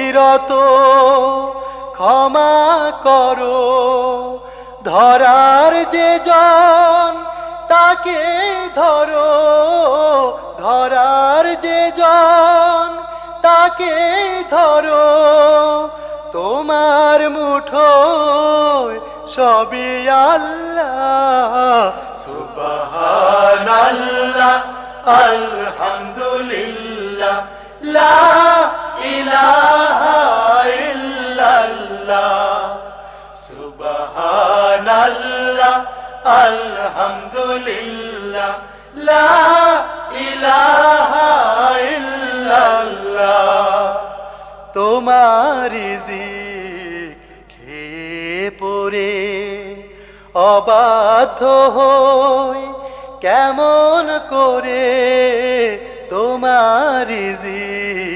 অবিরত ক্ষমা করো। ধরার যে জন তাকে ধরো, ধরার যে জন তাকে ধরো। তোমার মুঠোয় সবই আল্লাহ। সুবহানাল্লাহ আলহামদুলিল্লাহ লা ইলাহা ইল্লাল্লাহ। সুবহানাল্লাহ আলহামদুলিল্লাহ লা ইলাহা ইল্লাল্লাহ। তোমার রিজিক খেয়ে পড়ে অবাধ্য হই কেমন করে তোমার রিজিক